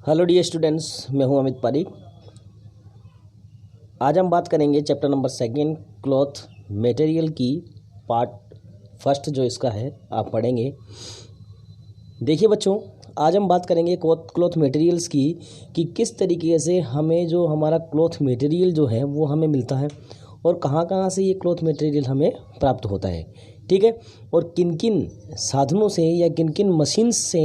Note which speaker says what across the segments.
Speaker 1: Hello dear students, मैं हूं अमित पारीक। आज हम बात करेंगे चैप्टर नंबर 2 क्लॉथ मटेरियल की पार्ट फर्स्ट जो इसका है आप पढ़ेंगे। देखिए बच्चों, आज हम बात करेंगे क्लॉथ मटेरियल्स की कि किस तरीके से हमें जो हमारा क्लॉथ मटेरियल जो है वो हमें मिलता है और कहाँ कहाँ से ये क्लॉथ मटेरियल हमें प्राप्त होता है, ठीक है। और किन किन साधनों से या किन किन मशीन्स से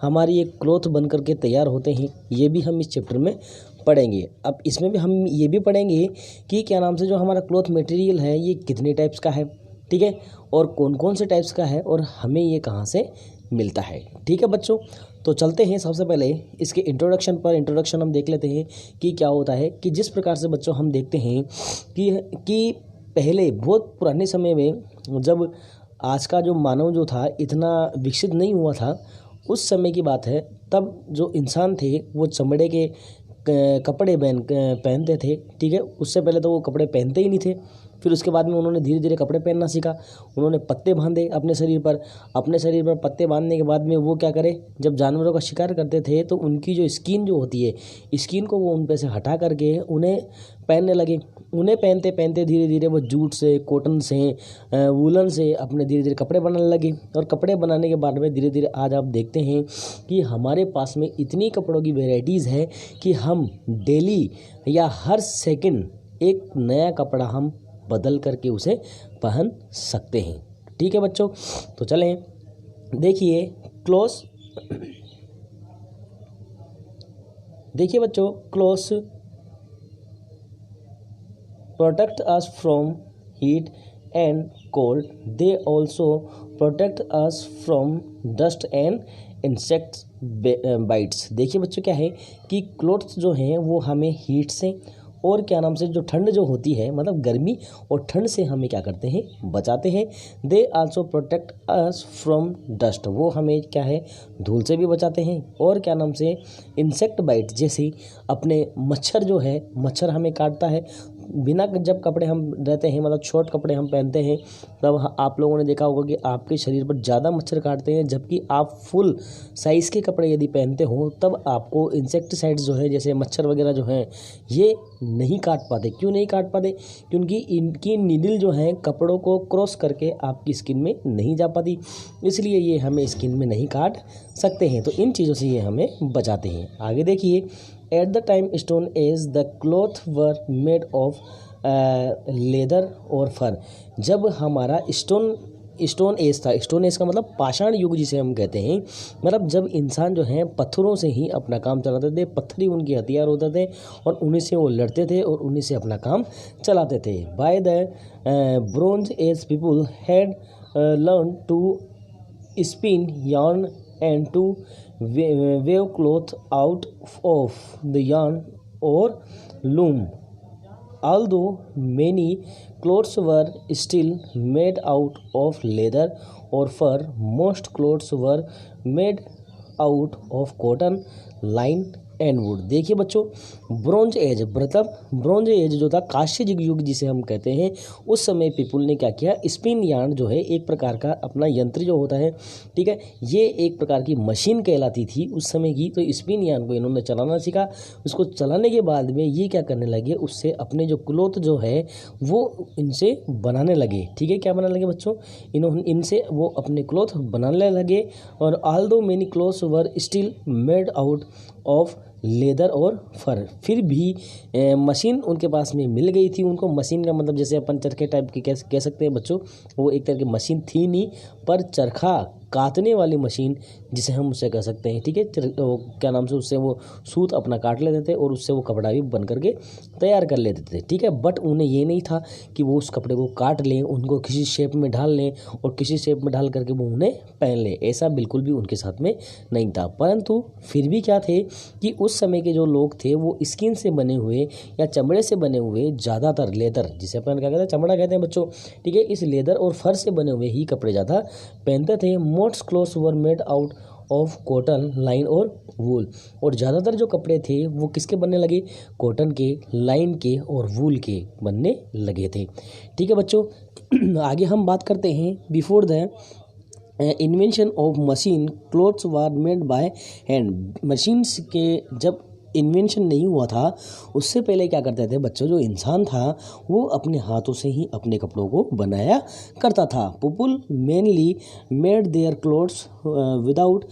Speaker 1: हमारी ये क्लॉथ बन करके तैयार होते हैं, ये भी हम इस चैप्टर में पढ़ेंगे। अब इसमें भी हम ये भी पढ़ेंगे कि क्या नाम से जो हमारा क्लॉथ मटेरियल है ये कितने टाइप्स का है, ठीक है, और कौन कौन से टाइप्स का है और हमें ये कहाँ से मिलता है, ठीक है बच्चों। तो चलते हैं सबसे पहले इसके इंट्रोडक्शन हम देख लेते हैं कि क्या होता है। कि जिस प्रकार से बच्चों हम देखते हैं कि पहले बहुत पुराने समय में जब आज का जो मानव जो था इतना विकसित नहीं हुआ था, उस समय की बात है, तब जो इंसान थे वो चमड़े के कपड़े पहनते थे, ठीक है। उससे पहले तो वो कपड़े पहनते ही नहीं थे। फिर उसके बाद में उन्होंने धीरे धीरे कपड़े पहनना सीखा। उन्होंने पत्ते बांधे अपने शरीर पर पत्ते बांधने के बाद में वो क्या करे, जब जानवरों का शिकार करते थे तो उनकी जो स्किन जो होती है, स्किन को वो उन पे से हटा करके उन्हें पहनने लगे। उन्हें पहनते पहनते धीरे धीरे वो जूट से, कॉटन से, वूलन से अपने धीरे धीरे कपड़े बनाने लगे। और कपड़े बनाने के बाद में धीरे धीरे आज आप देखते हैं कि हमारे पास में इतनी कपड़ों की वेराइटीज़ है कि हम डेली या हर सेकंड एक नया कपड़ा हम बदल करके उसे पहन सकते हैं, ठीक है बच्चों। तो चलें देखिए clothes protect us from heat and cold. They also protect us from dust and insects bites. देखिए बच्चों, क्या है कि क्लोथ्स जो हैं वो हमें हीट से और क्या नाम से जो ठंड जो होती है, मतलब गर्मी और ठंड से हमें क्या करते हैं, बचाते हैं। They also protect us from dust, वो हमें क्या है, धूल से भी बचाते हैं। और क्या नाम से इंसेक्ट बाइट, जैसे अपने मच्छर जो है, मच्छर हमें काटता है। बिना जब कपड़े हम रहते हैं, मतलब शॉर्ट कपड़े हम पहनते हैं, तब आप लोगों ने देखा होगा कि आपके शरीर पर ज़्यादा मच्छर काटते हैं। जबकि आप फुल साइज़ के कपड़े यदि पहनते हो तब आपको इंसेक्टिसाइड्स जो है, जैसे मच्छर वगैरह जो हैं, ये नहीं काट पाते। क्यों नहीं काट पाते? क्योंकि इनकी नीडल जो है कपड़ों को क्रॉस करके आपकी स्किन में नहीं जा पाती, इसलिए ये हमें स्किन में नहीं काट सकते हैं। तो इन चीज़ों से ये हमें बचाते हैं। आगे देखिए, at the time stone age the cloth were made of leather और फर। जब हमारा स्टोन एज था, स्टोन एज का मतलब पाषाण युग जिसे हम कहते हैं, मतलब जब इंसान जो है पत्थरों से ही अपना काम चलाते थे, पत्थर ही उनके हथियार होते थे और उन्हीं से वो लड़ते थे और उन्हीं से अपना काम चलाते थे। By the bronze age people had learn to spin yarn and to weave cloth out of the yarn or loom. Although many clothes were still made out of leather or fur, most clothes were made out of cotton, line and would. देखिए बच्चों, bronze as जो था, कांस्य युग जिसे हम कहते हैं, उस समय पीपुल ने क्या किया, स्पिन यार्न जो है एक प्रकार का अपना यंत्र जो होता है, ठीक है, ये एक प्रकार की मशीन कहलाती थी उस समय की। तो स्पिन यार्न को इन्होंने चलाना सीखा। उसको चलाने के बाद में ये क्या करने लगे, उससे अपने जो क्लॉथ जो है वो इनसे बनाने लगे, ठीक है। क्या बनाने लगे बच्चों, इनसे वो अपने क्लॉथ बनाने लगे। और although many clothes were still made out of leather और फर, फिर भी मशीन उनके पास में मिल गई थी उनको। मशीन का मतलब जैसे अपन चरखे टाइप की कह सकते हैं बच्चों, वो एक तरह की मशीन थी नहीं, पर चरखा काटने वाली मशीन जिसे हम उससे कह सकते हैं, ठीक है। क्या नाम से, उससे वो सूत अपना काट लेते थे और उससे वो कपड़ा भी बन करके तैयार कर लेते थे, ठीक है। बट उन्हें ये नहीं था कि वो उस कपड़े को काट लें, उनको किसी शेप में ढाल लें और किसी शेप में ढाल करके वो उन्हें पहन लें, ऐसा बिल्कुल भी उनके साथ में नहीं था। परंतु फिर भी क्या थे कि उस समय के जो लोग थे वो स्किन से बने हुए या चमड़े से बने हुए, ज़्यादातर लेदर जिसे अपन क्या कहते हैं, चमड़ा कहते हैं बच्चों, ठीक है, इस लेदर और फर से बने हुए ही कपड़े ज़्यादा पहनते थे। Most clothes were made out of cotton, line और वूल। और ज़्यादातर जो कपड़े थे वो किसके बनने लगे, कॉटन के, लाइन के और वूल के बनने लगे थे, ठीक है बच्चों। आगे हम बात करते हैं before the invention of machine clothes war made by hand. Machines के जब इन्वेंशन नहीं हुआ था उससे पहले क्या करते थे बच्चों, जो इंसान था वो अपने हाथों से ही अपने कपड़ों को बनाया करता था। People mainly made their clothes without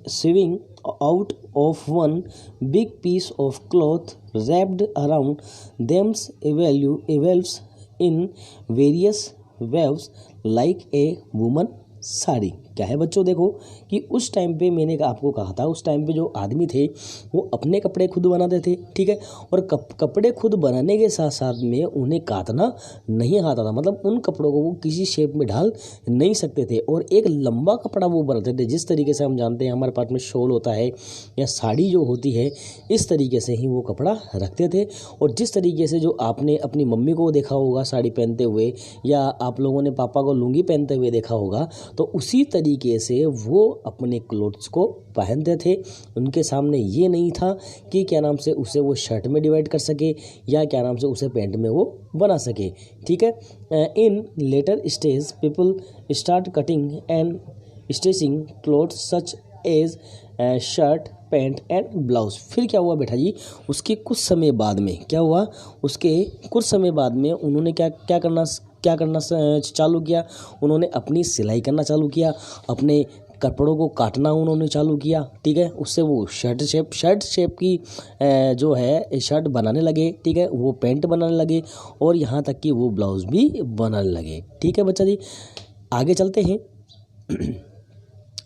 Speaker 1: sewing out of one big piece of cloth wrapped around them evolves in various waves like a woman sari. क्या है बच्चों, देखो कि उस टाइम पे मैंने आपको कहा था, उस टाइम पे जो आदमी थे वो अपने कपड़े खुद बनाते थे, ठीक है। और कपड़े खुद बनाने के साथ साथ में उन्हें काटना नहीं आता था, मतलब उन कपड़ों को वो किसी शेप में ढाल नहीं सकते थे। और एक लंबा कपड़ा वो बनाते थे, जिस तरीके से हम जानते हैं हमारे पास में शॉल होता है या साड़ी जो होती है, इस तरीके से ही वो कपड़ा रखते थे। और जिस तरीके से जो आपने अपनी मम्मी को देखा होगा साड़ी पहनते हुए, या आप लोगों ने पापा को लुंगी पहनते हुए देखा होगा, तो उसी तरीके से वो अपने क्लोथ्स को पहनते थे। उनके सामने ये नहीं था कि क्या नाम से उसे वो शर्ट में डिवाइड कर सके या क्या नाम से उसे पैंट में वो बना सके, ठीक है। In later stage people start cutting and stitching clothes such as shirt pant and blouse. फिर क्या हुआ बेटा जी, उसके कुछ समय बाद में क्या हुआ, उसके कुछ समय बाद में उन्होंने क्या करना चालू किया, उन्होंने अपनी सिलाई करना चालू किया, अपने कपड़ों को काटना उन्होंने चालू किया, ठीक है। उससे वो शर्ट शेप की जो है शर्ट बनाने लगे, ठीक है, वो पैंट बनाने लगे और यहाँ तक कि वो ब्लाउज भी बनाने लगे, ठीक है बच्चा जी। आगे चलते हैं।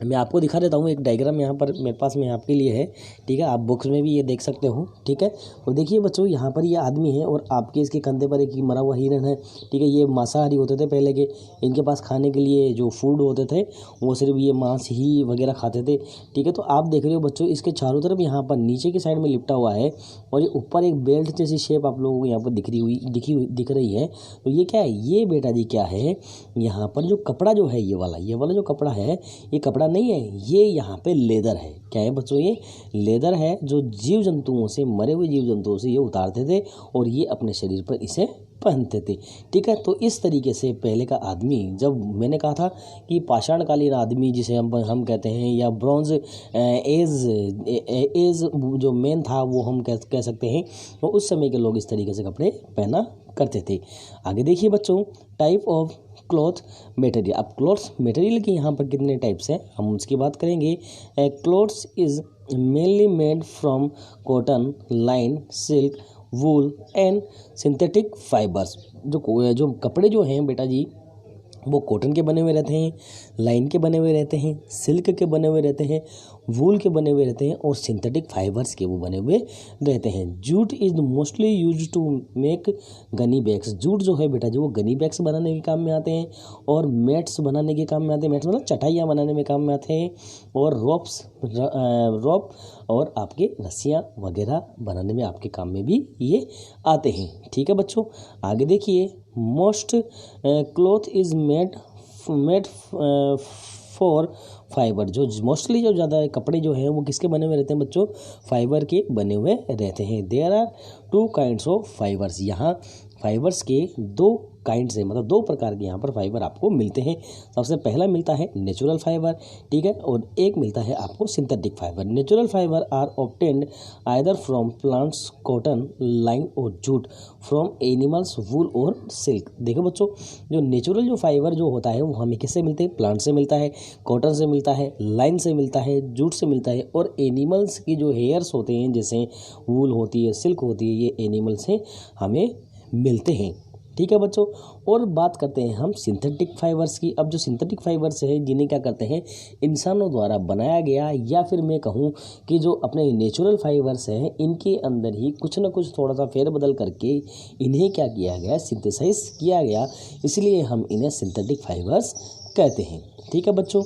Speaker 1: मैं आपको दिखा देता हूँ एक डायग्राम यहाँ पर मेरे पास में आपके लिए है, ठीक है। आप बुक्स में भी ये देख सकते हो, ठीक है। तो देखिए बच्चों, यहाँ पर ये आदमी है और आपके इसके कंधे पर एक मरा हुआ हिरन है, ठीक है। ये मांसाहारी होते थे पहले के, इनके पास खाने के लिए जो फूड होते थे वो सिर्फ ये मांस ही वगैरह खाते थे, ठीक है। तो आप देख रहे हो बच्चों, इसके चारों तरफ यहाँ पर नीचे की साइड में लिपटा हुआ है और ये ऊपर एक बेल्ट जैसी शेप आप लोगों को यहाँ पर दिख रही है। तो ये क्या है, ये बेटा जी क्या है, यहाँ पर जो कपड़ा जो है ये वाला जो कपड़ा है, ये कपड़ा नहीं है, ये यहाँ पे लेदर है। क्या है बच्चों, ये लेदर है जो जीव जंतुओं से, मरे हुए जीव जंतुओं से ये उतारते थे और ये अपने शरीर पर इसे पहनते थे, ठीक है। तो इस तरीके से पहले का आदमी, जब मैंने कहा था कि पाषाणकालीन आदमी जिसे हम कहते हैं, या ब्रॉन्ज एज जो मैन था वो हम कह सकते हैं, तो उस समय के लोग इस तरीके से कपड़े पहना करते थे। आगे देखिए बच्चों, टाइप ऑफ क्लॉथ मटेरियल। अब क्लॉथ्स मटेरियल के यहाँ पर कितने टाइप्स हैं हम उसकी बात करेंगे। Clothes is mainly made from cotton, line, silk, wool and synthetic fibres. जो कपड़े जो हैं बेटा जी वो कॉटन के बने हुए रहते हैं, लाइन के बने हुए रहते हैं, सिल्क के बने हुए रहते हैं, वूल के बने हुए रहते हैं और सिंथेटिक फाइबर्स के वो बने हुए रहते हैं। Jute is mostly use to make gunny bags. Jute जो है बेटा जी वो गनी बैग्स बनाने के काम में आते हैं और मैट्स बनाने के काम में आते हैं। मैट्स मतलब चटाइयाँ बनाने में काम में आते हैं और रोप और आपके रस्सियाँ वगैरह बनाने में आपके काम में भी ये आते हैं, ठीक है बच्चों। आगे देखिए, most cloth is made for fibre. जो मोस्टली जो ज़्यादा कपड़े जो हैं वो किसके बने हुए रहते हैं बच्चों, फाइबर के बने हुए रहते हैं। There are 2 kinds of fibres. यहाँ फाइबर्स के 2 काइंड्स है, मतलब 2 प्रकार के यहाँ पर फाइबर आपको मिलते हैं। सबसे पहला मिलता है नेचुरल फाइबर, ठीक है, और एक मिलता है आपको synthetic fibre. Natural fibre are obtained either from plants, cotton, line और जूट, फ्रॉम एनिमल्स, वूल और सिल्क। देखो बच्चों, जो नेचुरल जो फाइबर जो होता है वो हमें किससे मिलते हैं, प्लांट से मिलता है, कॉटन से मिलता है, लाइन से मिलता है, जूट से मिलता है और एनिमल्स की जो हेयर्स होते हैं जैसे वूल होती है, सिल्क होती है, ये एनिमल से हमें मिलते हैं, ठीक है बच्चों। और बात करते हैं हम सिंथेटिक फाइबर्स की। अब जो सिंथेटिक फाइबर्स है जिन्हें क्या करते हैं, इंसानों द्वारा बनाया गया, या फिर मैं कहूँ कि जो अपने नेचुरल फाइबर्स हैं इनके अंदर ही कुछ ना कुछ थोड़ा सा फेरबदल करके इन्हें क्या किया गया, सिंथेसाइज किया गया, इसलिए हम इन्हें सिंथेटिक फाइबर्स कहते हैं, ठीक है बच्चों।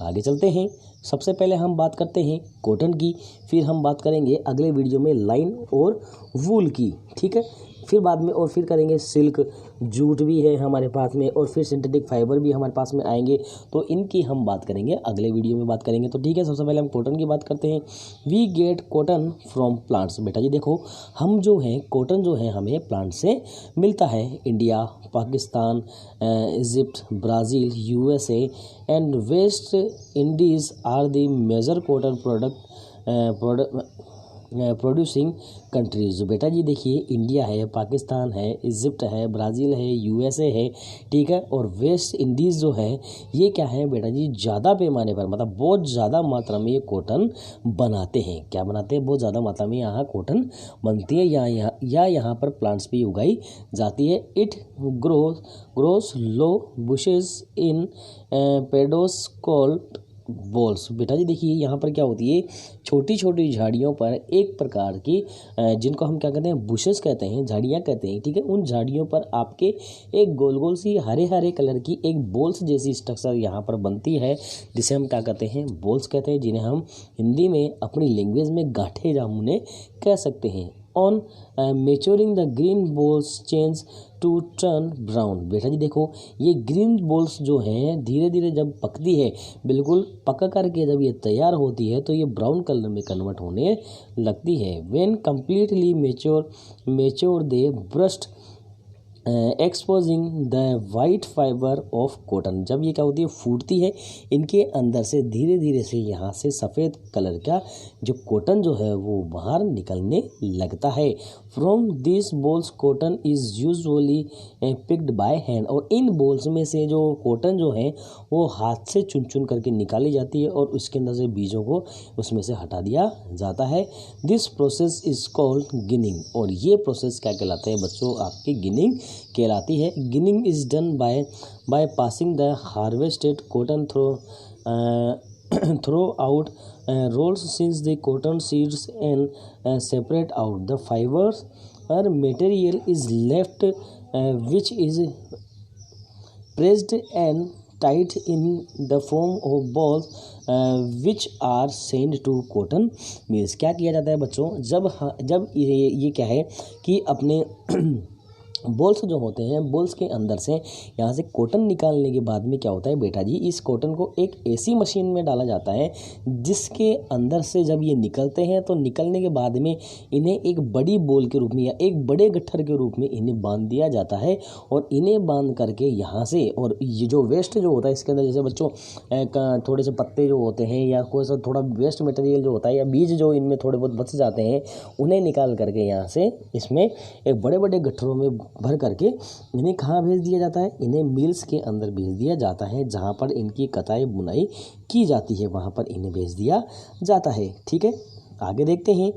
Speaker 1: आगे चलते हैं। सबसे पहले हम बात करते हैं कॉटन की, फिर हम बात करेंगे अगले वीडियो में लाइन और वूल की, ठीक है। फिर बाद में और फिर करेंगे सिल्क, जूट भी है हमारे पास में, और फिर सिंथेटिक फाइबर भी हमारे पास में आएंगे। तो इनकी हम बात करेंगे अगले वीडियो में बात करेंगे। तो ठीक है, सबसे पहले हम कॉटन की बात करते हैं। We get cotton from plants. बेटा जी देखो, हम जो है कॉटन जो है हमें प्लांट से मिलता है। India, Pakistan, Egypt, Brazil, USA and West Indies are the major cotton producing countries. बेटा जी देखिए, इंडिया है, पाकिस्तान है, इजिप्ट है, ब्राज़ील है, यूएसए है, ठीक है, और वेस्ट इंडीज़ जो है ये क्या है बेटा जी, ज़्यादा पैमाने पर, मतलब बहुत ज़्यादा मात्रा में ये कॉटन बनाते हैं। क्या बनाते हैं? बहुत ज़्यादा मात्रा में यहाँ कॉटन बनती है, या यहाँ पर प्लांट्स भी उगाई जाती है। It grows low bushes in pods called bolls. बेटा जी देखिए, यहाँ पर क्या होती है, छोटी छोटी झाड़ियों पर एक प्रकार की जिनको हम क्या कहते हैं, बुशेस कहते हैं, झाड़ियाँ कहते हैं, ठीक है, उन झाड़ियों पर आपके एक गोल गोल सी हरे हरे कलर की एक बॉल्स जैसी स्ट्रक्चर यहाँ पर बनती है, जिसे हम क्या कहते हैं, बॉल्स कहते हैं, जिन्हें हम हिंदी में अपनी लैंग्वेज में गांठे जामुने कह सकते हैं। On maturing the green balls change to turn brown. बेटा जी देखो, ये ग्रीन बॉल्स जो हैं धीरे धीरे जब पकती है, बिल्कुल पक करके जब ये तैयार होती है तो ये ब्राउन कलर में कन्वर्ट होने लगती है। When completely mature they burst exposing the white fibre of cotton. जब ये क्या होती है, फूटती है, इनके अंदर से धीरे धीरे से यहाँ से सफ़ेद कलर का जो कॉटन जो है वो बाहर निकलने लगता है। From this balls cotton is usually picked by hand. और इन बॉल्स में से जो कॉटन जो है वो हाथ से चुन चुन करके निकाली जाती है और उसके अंदर से बीजों को उसमें से हटा दिया जाता है। This process is called ginning. और ये प्रोसेस क्या कहलाता है बच्चों, आपकी गिनिंग कहलाती है। Ginning is done by passing the harvested cotton through out rolls since the cotton seeds and separate out the fibers or material is left which is pressed and tied in the form of balls which are sent to cotton mills। क्या किया जाता है बच्चों, जब ये क्या है कि अपने बॉल्स जो होते हैं, बॉल्स के अंदर से यहाँ से कॉटन निकालने के बाद में क्या होता है बेटा जी, इस कॉटन को एक ऐसी मशीन में डाला जाता है जिसके अंदर से जब ये निकलते हैं तो निकलने के बाद में इन्हें एक बड़ी बॉल के रूप में या एक बड़े गट्ठर के रूप में इन्हें बांध दिया जाता है। और इन्हें बांध करके यहाँ से, और ये जो वेस्ट जो होता है इसके अंदर, जैसे बच्चों थोड़े से पत्ते जो होते हैं या कोई सा थोड़ा वेस्ट मटेरियल जो होता है या बीज जो इनमें थोड़े बहुत बच जाते हैं, उन्हें निकाल करके यहाँ से इसमें एक बड़े बड़े गट्ठरों में भर करके इन्हें कहाँ भेज दिया जाता है, इन्हें मिल्स के अंदर भेज दिया जाता है, जहाँ पर इनकी कताई बुनाई की जाती है, वहाँ पर इन्हें भेज दिया जाता है। ठीक है, आगे देखते हैं।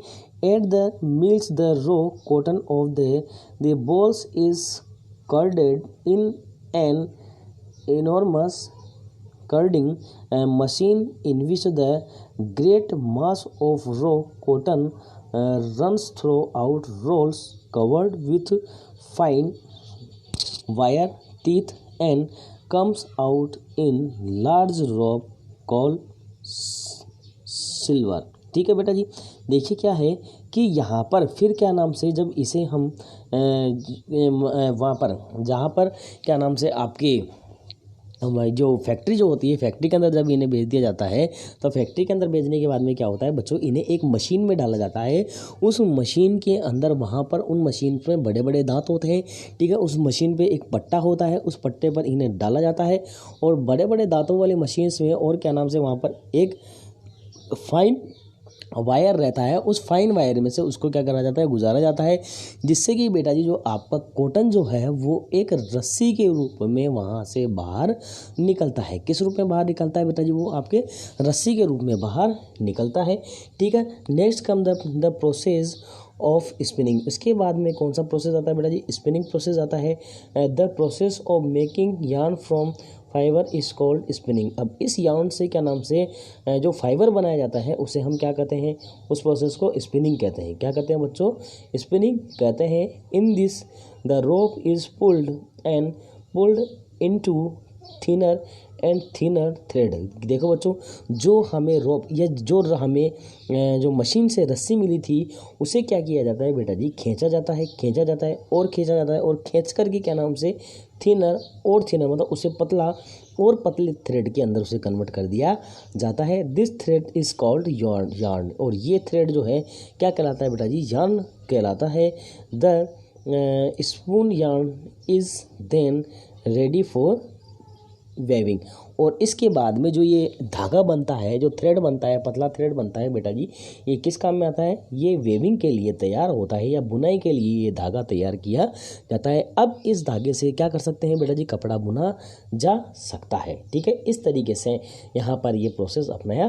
Speaker 1: At the mills the raw cotton of the bolls is carded in an enormous carding machine in which the great mass of raw cotton runs throughout rolls covered with fine wire teeth and comes out in large rope called silver। ठीक है बेटा जी, देखिए क्या है कि यहाँ पर फिर क्या नाम से जब इसे हम वहाँ पर जहाँ पर क्या नाम से आपकी हमारी जो फैक्ट्री जो होती है, फैक्ट्री के अंदर जब इन्हें भेज दिया जाता है तो फैक्ट्री के अंदर भेजने के बाद में क्या होता है बच्चों, इन्हें एक मशीन में डाला जाता है। उस मशीन के अंदर वहाँ पर उन मशीन पे बड़े बड़े दांत होते हैं, ठीक है, उस मशीन पे एक पट्टा होता है, उस पट्टे पर इन्हें डाला जाता है और बड़े बड़े दांतों वाली मशीन में और क्या नाम से वहाँ पर एक फाइन वायर रहता है, उस फाइन वायर में से उसको क्या करा जाता है, गुजारा जाता है, जिससे कि बेटा जी जो आपका कॉटन जो है वो एक रस्सी के रूप में वहाँ से बाहर निकलता है। किस रूप में बाहर निकलता है बेटा जी, वो आपके रस्सी के रूप में बाहर निकलता है। ठीक है, next come the process of spinning. इसके बाद में कौन सा प्रोसेस आता है बेटा जी, स्पिनिंग प्रोसेस आता है। The process of making yarn from fibre is called spinning. अब इस यार्न से क्या नाम से जो फाइबर बनाया जाता है उसे हम क्या कहते हैं, उस प्रोसेस को स्पिनिंग कहते हैं। क्या कहते हैं बच्चों, स्पिनिंग कहते हैं। In this the rope is pulled into thinner and thinner thread. देखो बच्चों, जो हमें रोप या जो हमें जो मशीन से रस्सी मिली थी उसे क्या किया जाता है बेटा जी, खींचा जाता है, खींचा जाता है और खींचा जाता है और खींच करके क्या नाम से थिनर और थिनर मतलब उसे पतला और पतले थ्रेड के अंदर उसे कन्वर्ट कर दिया जाता है। This thread is called yarn yarn. और ये थ्रेड जो है क्या कहलाता है बेटा जी, यार्न कहलाता है। The spun yarn is then ready for weaving. और इसके बाद में जो ये धागा बनता है, जो थ्रेड बनता है, पतला थ्रेड बनता है बेटा जी, ये किस काम में आता है, ये वेविंग के लिए तैयार होता है या बुनाई के लिए ये धागा तैयार किया जाता है। अब इस धागे से क्या कर सकते हैं बेटा जी, कपड़ा बुना जा सकता है। ठीक है, इस तरीके से यहाँ पर ये प्रोसेस अपनाया